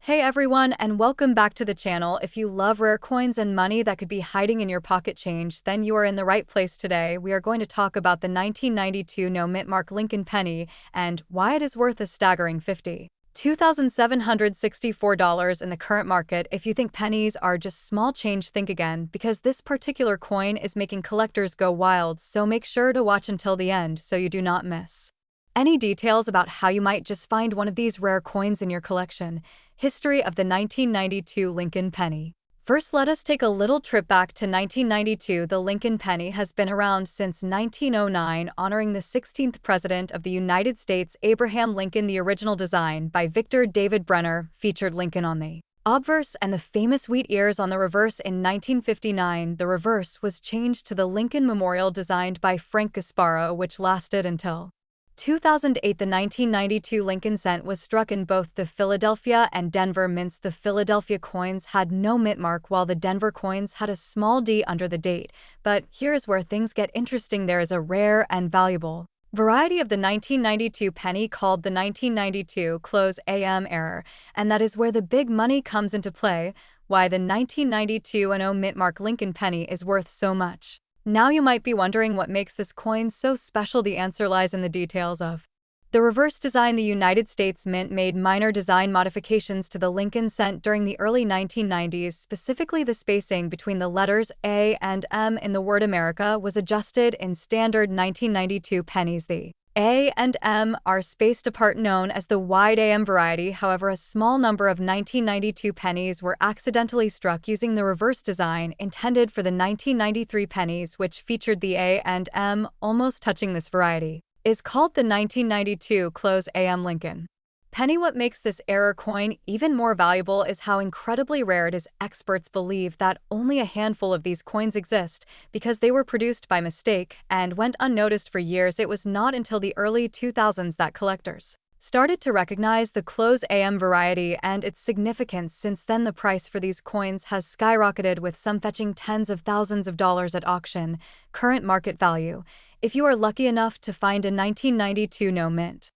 Hey everyone, and welcome back to the channel. If you love rare coins and money that could be hiding in your pocket change, then you are in the right place today. We are going to talk about the 1992 no-mint mark Lincoln penny and why it is worth a staggering $2,764 in the current market. If you think pennies are just small change, think again, because this particular coin is making collectors go wild, so make sure to watch until the end so you do not miss any details about how you might just find one of these rare coins in your collection. History of the 1992 Lincoln penny. First, let us take a little trip back to 1992. The Lincoln penny has been around since 1909, honoring the 16th President of the United States, Abraham Lincoln. The original design, by Victor David Brenner, featured Lincoln on the obverse and the famous wheat ears on the reverse. In 1959, the reverse was changed to the Lincoln Memorial designed by Frank Gasparo, which lasted until 2008. The 1992 Lincoln cent was struck in both the Philadelphia and Denver mints. The Philadelphia coins had no mint mark, while the Denver coins had a small D under the date. But here's where things get interesting. There is a rare and valuable variety of the 1992 penny called the 1992 close AM error, and that is where the big money comes into play. Why the 1992 and 0 mint mark Lincoln penny is worth so much. Now you might be wondering what makes this coin so special. The answer lies in the details of the reverse design. The United States Mint made minor design modifications to the Lincoln cent during the early 1990s. Specifically, the spacing between the letters A and M in the word America was adjusted. In standard 1992 pennies, the A and M are spaced apart, known as the wide AM variety. However, a small number of 1992 pennies were accidentally struck using the reverse design intended for the 1993 pennies, which featured the A and M almost touching. This variety is called the 1992 close AM Lincoln penny. What makes this error coin even more valuable is how incredibly rare it is. Experts believe that only a handful of these coins exist because they were produced by mistake and went unnoticed for years. It was not until the early 2000s that collectors started to recognize the close AM variety and its significance. Since then, the price for these coins has skyrocketed, with some fetching tens of thousands of dollars at auction. Current market value. If you are lucky enough to find a 1992 no mint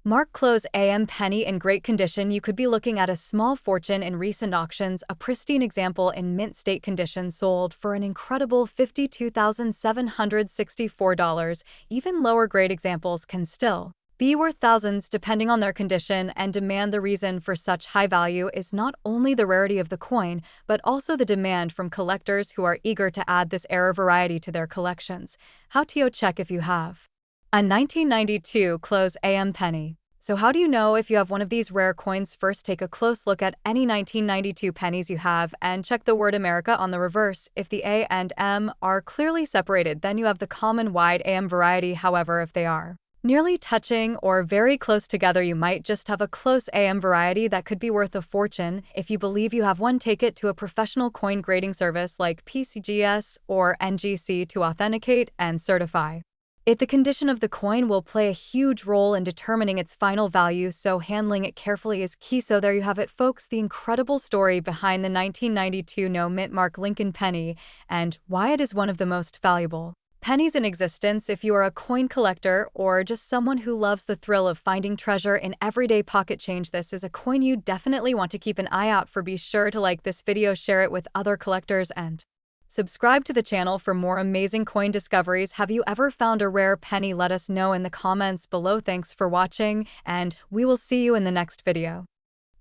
mark close AM penny in great condition, you could be looking at a small fortune. In recent auctions, a pristine example in mint state condition sold for an incredible $52,764. Even lower grade examples can still be worth thousands depending on their condition and demand. The reason for such high value is not only the rarity of the coin, but also the demand from collectors who are eager to add this error variety to their collections. How to check if you have a 1992 close AM penny. So how do you know if you have one of these rare coins? First, take a close look at any 1992 pennies you have and check the word America on the reverse. If the A and M are clearly separated, then you have the common wide AM variety. However, if they are nearly touching or very close together, you might just have a close AM variety that could be worth a fortune. If you believe you have one, take it to a professional coin grading service like PCGS or NGC to authenticate and certify it. The condition of the coin will play a huge role in determining its final value, so handling it carefully is key. So there you have it, folks, the incredible story behind the 1992 no mint mark Lincoln penny and why it is one of the most valuable pennies in existence. If you are a coin collector or just someone who loves the thrill of finding treasure in everyday pocket change, this is a coin you definitely want to keep an eye out for. Be sure to like this video, share it with other collectors, and subscribe to the channel for more amazing coin discoveries. Have you ever found a rare penny? Let us know in the comments below. Thanks for watching, and we will see you in the next video.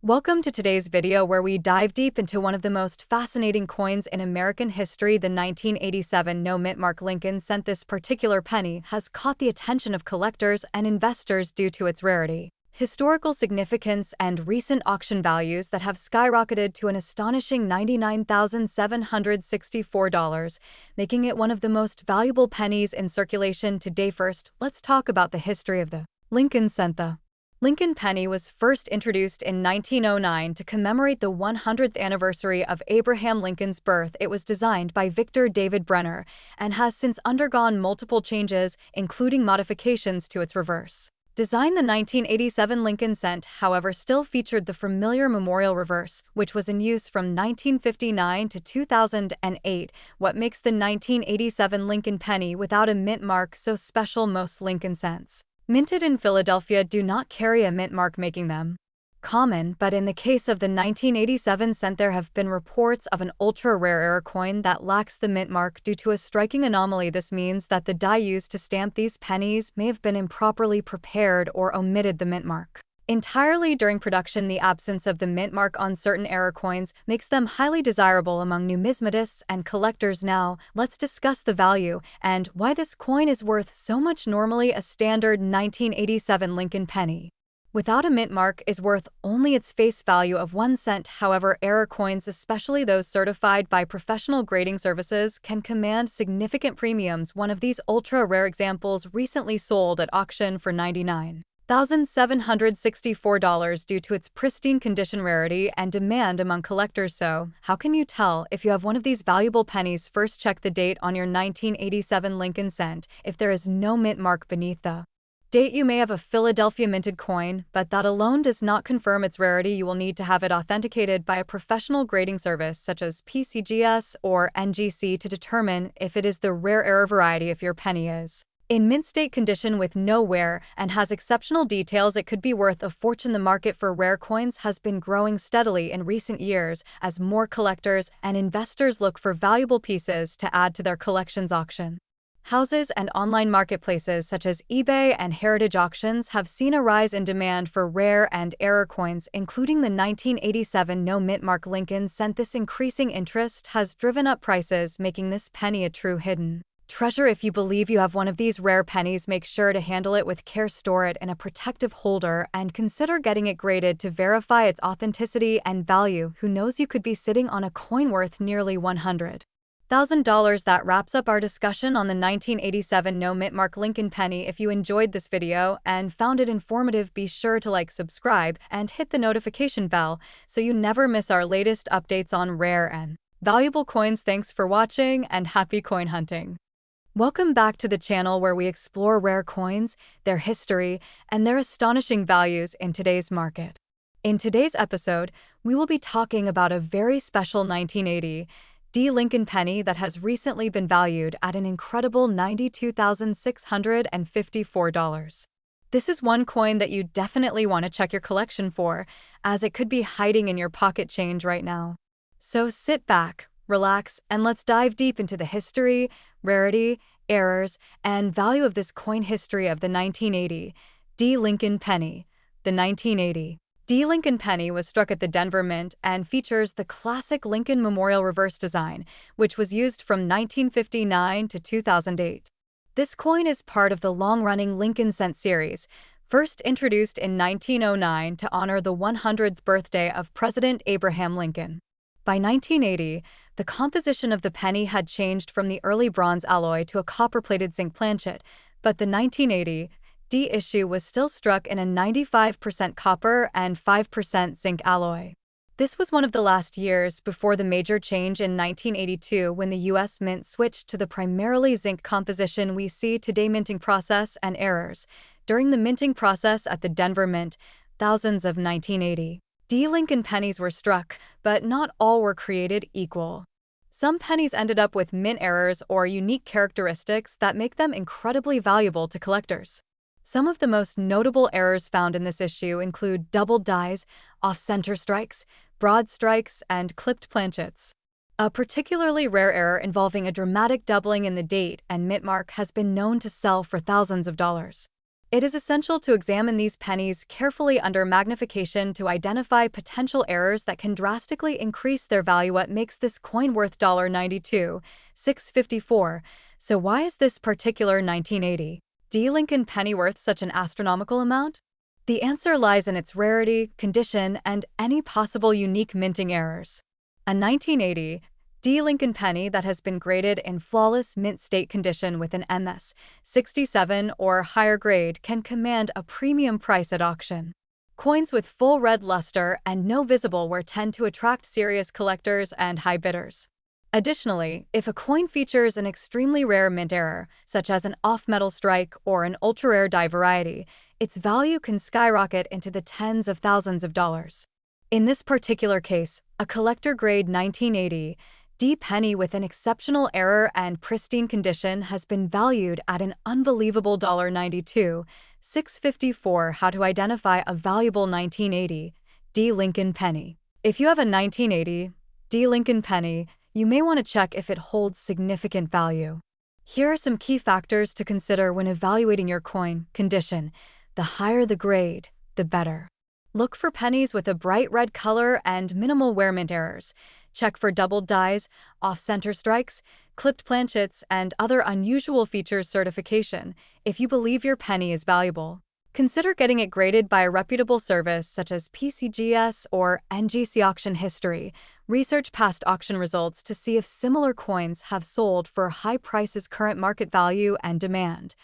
Welcome to today's video, where we dive deep into one of the most fascinating coins in American history. The 1987 no mint mark Lincoln cent. This particular penny has caught the attention of collectors and investors due to its rarity, historical significance, and recent auction values that have skyrocketed to an astonishing $99,764, making it one of the most valuable pennies in circulation today. First, let's talk about the history of the Lincoln cent. The Lincoln penny was first introduced in 1909 to commemorate the 100th anniversary of Abraham Lincoln's birth. It was designed by Victor David Brenner and has since undergone multiple changes, including modifications to its reverse design. The 1987 Lincoln cent, however, still featured the familiar memorial reverse, which was in use from 1959 to 2008. What makes the 1987 Lincoln penny without a mint mark so special? Most Lincoln cents minted in Philadelphia do not carry a mint mark, making them common, but in the case of the 1987 cent, there have been reports of an ultra-rare error coin that lacks the mint mark due to a striking anomaly. This means that the die used to stamp these pennies may have been improperly prepared or omitted the mint mark entirely during production. The absence of the mint mark on certain error coins makes them highly desirable among numismatists and collectors. Now, let's discuss the value and why this coin is worth so much. Normally, a standard 1987 Lincoln penny without a mint mark is worth only its face value of 1 cent. However, error coins, especially those certified by professional grading services, can command significant premiums. One of these ultra-rare examples recently sold at auction for $99,764 due to its pristine condition, rarity, and demand among collectors. So, how can you tell if you have one of these valuable pennies? First, check the date on your 1987 Lincoln cent. If there is no mint mark beneath the date, you may have a Philadelphia minted coin, but that alone does not confirm its rarity. You will need to have it authenticated by a professional grading service such as PCGS or NGC to determine if it is the rare error variety. If your penny is in mint state condition with no wear and has exceptional details, it could be worth a fortune. The market for rare coins has been growing steadily in recent years as more collectors and investors look for valuable pieces to add to their collections. Auction houses and online marketplaces such as eBay and Heritage Auctions have seen a rise in demand for rare and error coins, including the 1987 no mint mark Lincoln cent. This increasing interest has driven up prices, making this penny a true hidden treasure. If you believe you have one of these rare pennies, make sure to handle it with care. Store it in a protective holder and consider getting it graded to verify its authenticity and value. Who knows, you could be sitting on a coin worth nearly $100,000. That wraps up our discussion on the 1987 no mint mark Lincoln penny. If you enjoyed this video and found it informative, be sure to like, subscribe, and hit the notification bell so you never miss our latest updates on rare and valuable coins. Thanks for watching and happy coin hunting. Welcome back to the channel where we explore rare coins, their history, and their astonishing values in today's market. In today's episode, we will be talking about a very special 1980 Lincoln penny that has recently been valued at an incredible $92,654. This is one coin that you definitely want to check your collection for, as it could be hiding in your pocket change right now. So sit back, relax, and let's dive deep into the history, rarity, errors, and value of this coin. History of the 1980 Lincoln penny. The 1980 Lincoln penny was struck at the Denver Mint and features the classic Lincoln Memorial reverse design, which was used from 1959 to 2008. This coin is part of the long-running Lincoln cent series, first introduced in 1909 to honor the 100th birthday of President Abraham Lincoln. By 1980, the composition of the penny had changed from the early bronze alloy to a copper-plated zinc planchet, but the 1980 issue was still struck in a 95% copper and 5% zinc alloy. This was one of the last years before the major change in 1982 when the U.S. Mint switched to the primarily zinc composition we see today. Minting process and errors. During the minting process at the Denver Mint, thousands of 1980 Lincoln pennies were struck, but not all were created equal. Some pennies ended up with mint errors or unique characteristics that make them incredibly valuable to collectors. Some of the most notable errors found in this issue include doubled dies, off-center strikes, broad strikes, and clipped planchets. A particularly rare error involving a dramatic doubling in the date and mint mark has been known to sell for thousands of dollars. It is essential to examine these pennies carefully under magnification to identify potential errors that can drastically increase their value. What makes this coin worth $92,654? So why is this particular 1980 Lincoln penny worth such an astronomical amount? The answer lies in its rarity, condition, and any possible unique minting errors. A 1980 Lincoln penny that has been graded in flawless mint state condition with an MS 67 or higher grade can command a premium price at auction. Coins with full red luster and no visible wear tend to attract serious collectors and high bidders. Additionally, if a coin features an extremely rare mint error, such as an off-metal strike or an ultra-rare die variety, its value can skyrocket into the tens of thousands of dollars. In this particular case, a collector-grade 1980 penny with an exceptional error and pristine condition has been valued at an unbelievable $92,654. How to identify a valuable 1980 D. Lincoln penny. If you have a 1980 D. Lincoln penny, you may want to check if it holds significant value. Here are some key factors to consider when evaluating your coin. Condition. The higher the grade, the better. Look for pennies with a bright red color and minimal wearment errors. Check for doubled dies, off-center strikes, clipped planchets, and other unusual features. Certification. If you believe your penny is valuable, consider getting it graded by a reputable service such as PCGS or NGC. Auction history. Research past auction results to see if similar coins have sold for high prices. Current market value and demand.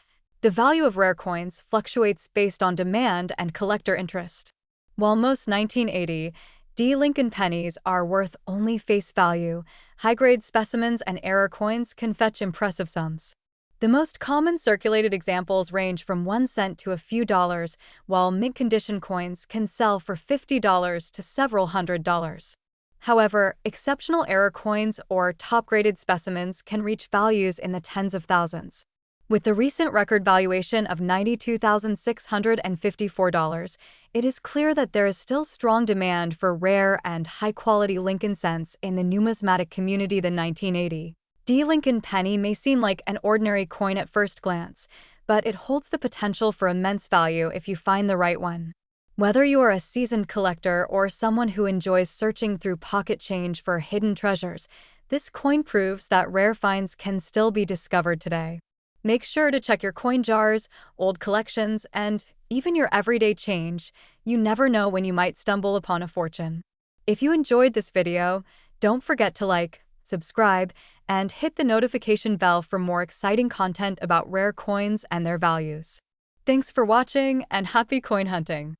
The value of rare coins fluctuates based on demand and collector interest. While most 1980 D. Lincoln pennies are worth only face value, high-grade specimens and error coins can fetch impressive sums. The most common circulated examples range from 1 cent to a few dollars, while mint-condition coins can sell for $50 to several $100s. However, exceptional error coins or top-graded specimens can reach values in the tens of thousands. With the recent record valuation of $92,654, it is clear that there is still strong demand for rare and high-quality Lincoln cents in the numismatic community. The 1980 D. Lincoln penny may seem like an ordinary coin at first glance, but it holds the potential for immense value if you find the right one. Whether you are a seasoned collector or someone who enjoys searching through pocket change for hidden treasures, this coin proves that rare finds can still be discovered today. Make sure to check your coin jars, old collections, and even your everyday change. You never know when you might stumble upon a fortune. If you enjoyed this video, don't forget to like, subscribe, and hit the notification bell for more exciting content about rare coins and their values. Thanks for watching and happy coin hunting!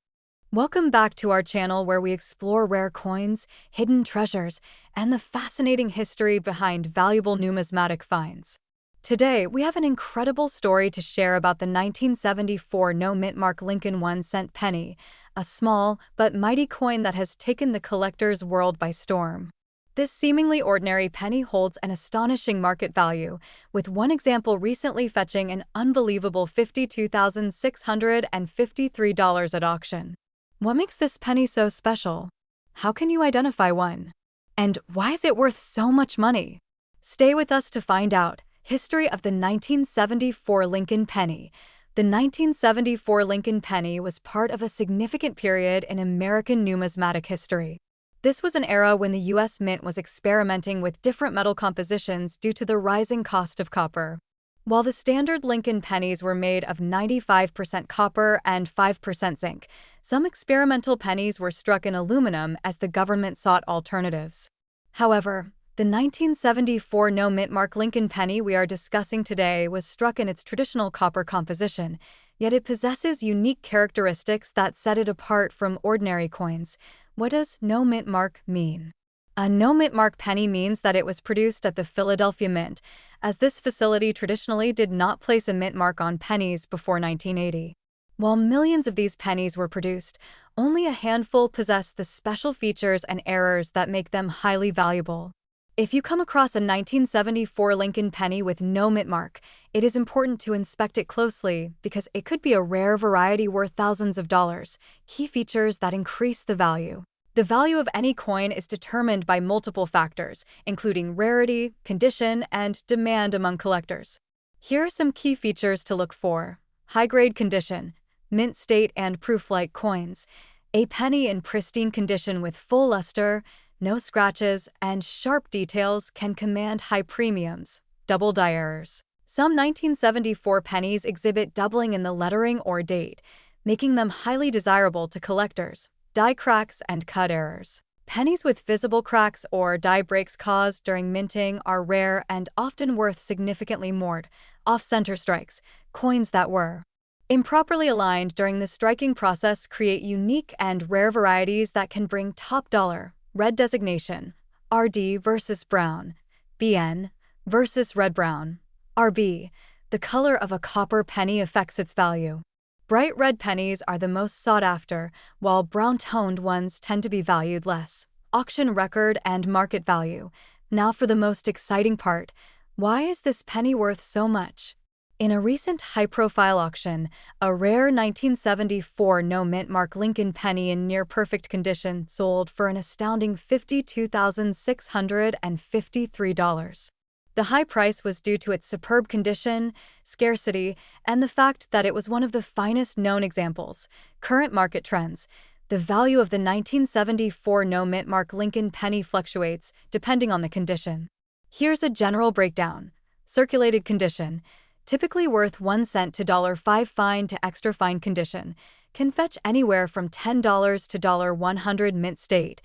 Welcome back to our channel where we explore rare coins, hidden treasures, and the fascinating history behind valuable numismatic finds. Today, we have an incredible story to share about the 1974 no-mint-mark Lincoln 1-cent penny, a small but mighty coin that has taken the collector's world by storm. This seemingly ordinary penny holds an astonishing market value, with one example recently fetching an unbelievable $52,653 at auction. What makes this penny so special? How can you identify one? And why is it worth so much money? Stay with us to find out. History of the 1974 Lincoln penny. The 1974 Lincoln penny was part of a significant period in American numismatic history. This was an era when the U.S. Mint was experimenting with different metal compositions due to the rising cost of copper. While the standard Lincoln pennies were made of 95% copper and 5% zinc, some experimental pennies were struck in aluminum as the government sought alternatives. However, the 1974 no-mint-mark Lincoln penny we are discussing today was struck in its traditional copper composition, yet it possesses unique characteristics that set it apart from ordinary coins. What does no-mint-mark mean? A no-mint-mark penny means that it was produced at the Philadelphia Mint, as this facility traditionally did not place a mint mark on pennies before 1980. While millions of these pennies were produced, only a handful possessed the special features and errors that make them highly valuable. If you come across a 1974 Lincoln penny with no mint mark, it is important to inspect it closely because it could be a rare variety worth thousands of dollars. Key features that increase the value. The value of any coin is determined by multiple factors, including rarity, condition, and demand among collectors. Here are some key features to look for. High-grade condition, mint state and proof-like coins. A penny in pristine condition with full luster, no scratches, and sharp details can command high premiums. Double die errors. Some 1974 pennies exhibit doubling in the lettering or date, making them highly desirable to collectors. Die cracks and cut errors. Pennies with visible cracks or die breaks caused during minting are rare and often worth significantly more. Off-center strikes. Coins that were improperly aligned during the striking process create unique and rare varieties that can bring top dollar. Red designation. RD versus brown. BN versus red-brown. RB. The color of a copper penny affects its value. Bright red pennies are the most sought after, while brown-toned ones tend to be valued less. Auction record and market value. Now for the most exciting part. Why is this penny worth so much? In a recent high-profile auction, a rare 1974 no-mint mark Lincoln penny in near-perfect condition sold for an astounding $52,653. The high price was due to its superb condition, scarcity, and the fact that it was one of the finest known examples. Current market trends. The value of the 1974 no-mint mark Lincoln penny fluctuates depending on the condition. Here's a general breakdown. Circulated condition. Typically worth 1 cent to $5 fine to extra fine condition, can fetch anywhere from $10 to $100 mint state.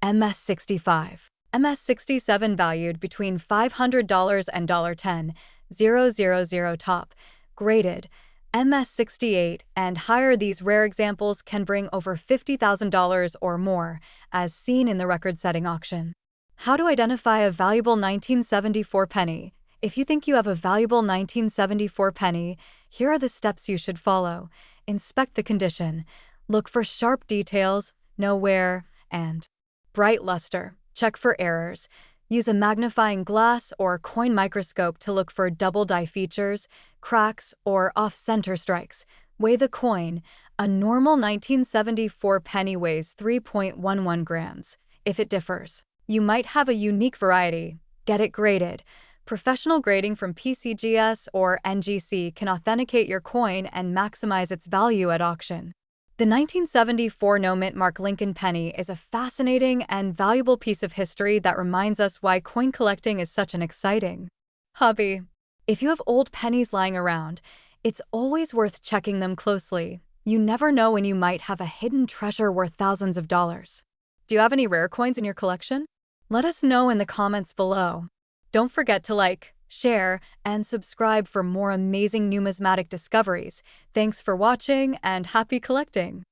MS65. MS67 valued between $500 and $10. 000 top. Graded. MS68 and higher. These rare examples can bring over $50,000 or more, as seen in the record-setting auction. How to identify a valuable 1974 penny? If you think you have a valuable 1974 penny, here are the steps you should follow. Inspect the condition. Look for sharp details, know wear, and bright luster. Check for errors. Use a magnifying glass or coin microscope to look for double die features, cracks, or off-center strikes. Weigh the coin. A normal 1974 penny weighs 3.11 grams. If it differs, you might have a unique variety. Get it graded. Professional grading from PCGS or NGC can authenticate your coin and maximize its value at auction. The 1974 no-mint mark Lincoln penny is a fascinating and valuable piece of history that reminds us why coin collecting is such an exciting hobby. If you have old pennies lying around, it's always worth checking them closely. You never know when you might have a hidden treasure worth thousands of dollars. Do you have any rare coins in your collection? Let us know in the comments below. Don't forget to like, share, and subscribe for more amazing numismatic discoveries. Thanks for watching and happy collecting!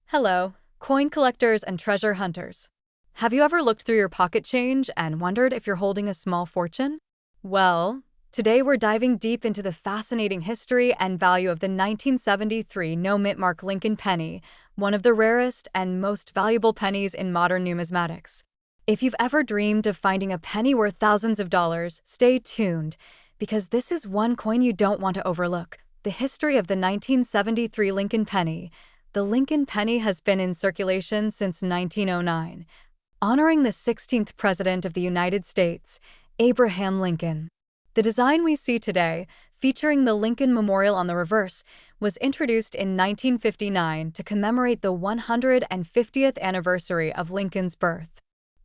Hello, coin collectors and treasure hunters. Have you ever looked through your pocket change and wondered if you're holding a small fortune? Well, today we're diving deep into the fascinating history and value of the 1973 no-mint mark Lincoln penny, one of the rarest and most valuable pennies in modern numismatics. If you've ever dreamed of finding a penny worth thousands of dollars, stay tuned, because this is one coin you don't want to overlook. The history of the 1973 Lincoln penny. The Lincoln penny has been in circulation since 1909, honoring the 16th President of the United States, Abraham Lincoln. The design we see today, featuring the Lincoln Memorial on the reverse, was introduced in 1959 to commemorate the 150th anniversary of Lincoln's birth.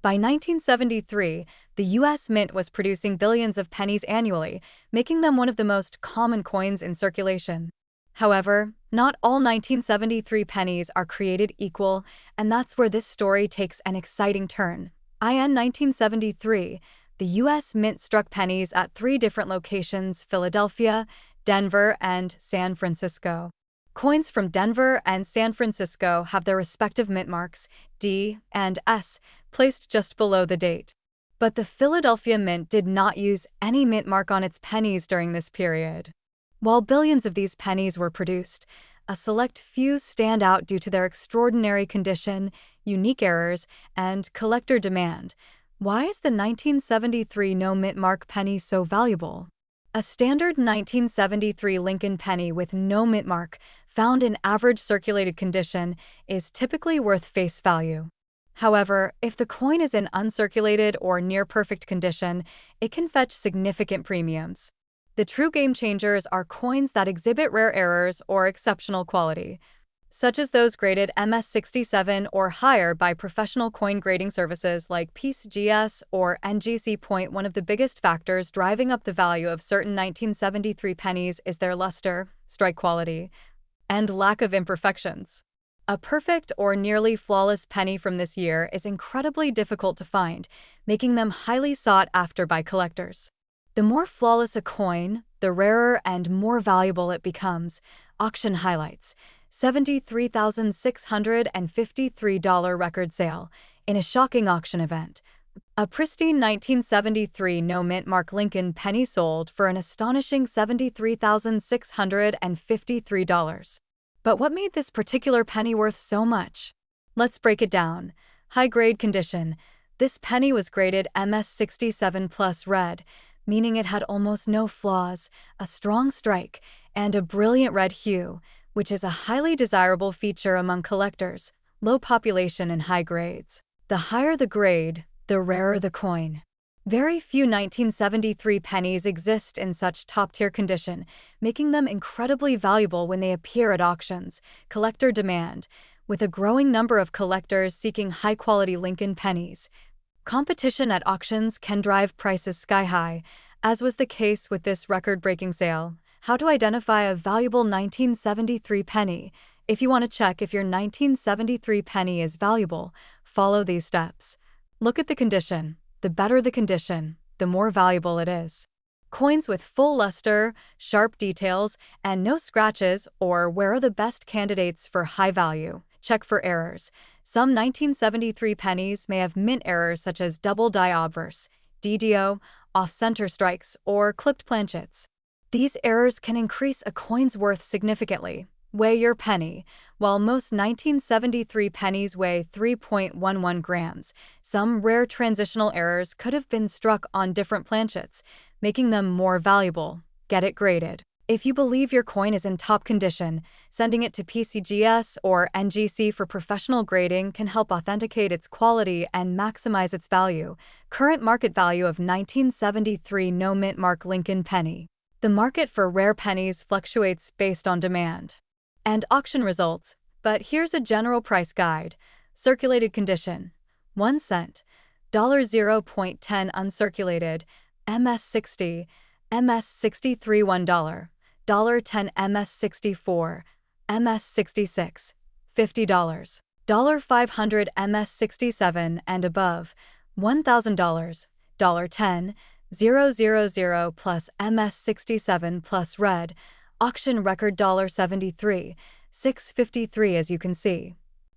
By 1973, the U.S. Mint was producing billions of pennies annually, making them one of the most common coins in circulation. However, not all 1973 pennies are created equal, and that's where this story takes an exciting turn. In 1973, the U.S. Mint struck pennies at 3 different locations: Philadelphia, Denver, and San Francisco. Coins from Denver and San Francisco have their respective mint marks, D and S, placed just below the date. But the Philadelphia Mint did not use any mint mark on its pennies during this period. While billions of these pennies were produced, a select few stand out due to their extraordinary condition, unique errors, and collector demand. Why is the 1973 no mint mark penny so valuable? A standard 1973 Lincoln penny with no mint mark, found in average circulated condition, is typically worth face value. However, if the coin is in uncirculated or near-perfect condition, it can fetch significant premiums. The true game changers are coins that exhibit rare errors or exceptional quality, such as those graded MS67 or higher by professional coin grading services like PCGS or NGC. One of the biggest factors driving up the value of certain 1973 pennies is their luster, strike quality, and lack of imperfections. A perfect or nearly flawless penny from this year is incredibly difficult to find, making them highly sought after by collectors. The more flawless a coin, the rarer and more valuable it becomes. Auction highlights: $73,653 record sale in a shocking auction event. A pristine 1973 no mint mark Lincoln penny sold for an astonishing $73,653. But what made this particular penny worth so much? Let's break it down. High-grade condition. This penny was graded MS67 plus red, meaning it had almost no flaws, a strong strike, and a brilliant red hue, which is a highly desirable feature among collectors, low population and high grades. The higher the grade, the rarer the coin. Very few 1973 pennies exist in such top-tier condition, making them incredibly valuable when they appear at auctions. Collector demand. With a growing number of collectors seeking high-quality Lincoln pennies, competition at auctions can drive prices sky-high, as was the case with this record-breaking sale. How to identify a valuable 1973 penny? If you want to check if your 1973 penny is valuable, follow these steps. Look at the condition. The better the condition, the more valuable it is. Coins with full luster, sharp details, and no scratches or wear are the best candidates for high value. Check for errors. Some 1973 pennies may have mint errors such as double die obverse, DDO, off-center strikes, or clipped planchets. These errors can increase a coin's worth significantly. Weigh your penny. While most 1973 pennies weigh 3.11 grams, some rare transitional errors could have been struck on different planchets, making them more valuable. Get it graded. If you believe your coin is in top condition, sending it to PCGS or NGC for professional grading can help authenticate its quality and maximize its value. Current market value of 1973 no mint mark Lincoln penny. The market for rare pennies fluctuates based on demand and auction results, but here's a general price guide. Circulated condition: 1 cent, $0.10 uncirculated, MS60, MS63 $1, $1.10 MS64, MS66, $50, $500 MS67 and above, $1,000, $10, 000 plus MS67 plus red, auction record $73, $653 as you can see.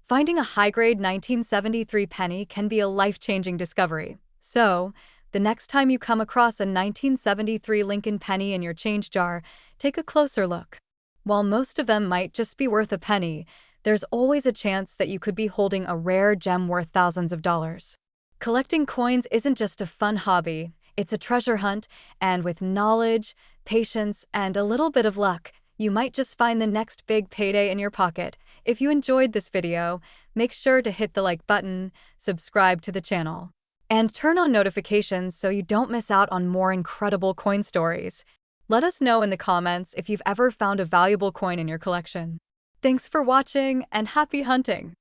Finding a high-grade 1973 penny can be a life-changing discovery. So, the next time you come across a 1973 Lincoln penny in your change jar, take a closer look. While most of them might just be worth a penny, there's always a chance that you could be holding a rare gem worth thousands of dollars. Collecting coins isn't just a fun hobby, it's a treasure hunt, and with knowledge, patience, and a little bit of luck, you might just find the next big payday in your pocket. If you enjoyed this video, make sure to hit the like button, subscribe to the channel, and turn on notifications so you don't miss out on more incredible coin stories. Let us know in the comments if you've ever found a valuable coin in your collection. Thanks for watching and happy hunting!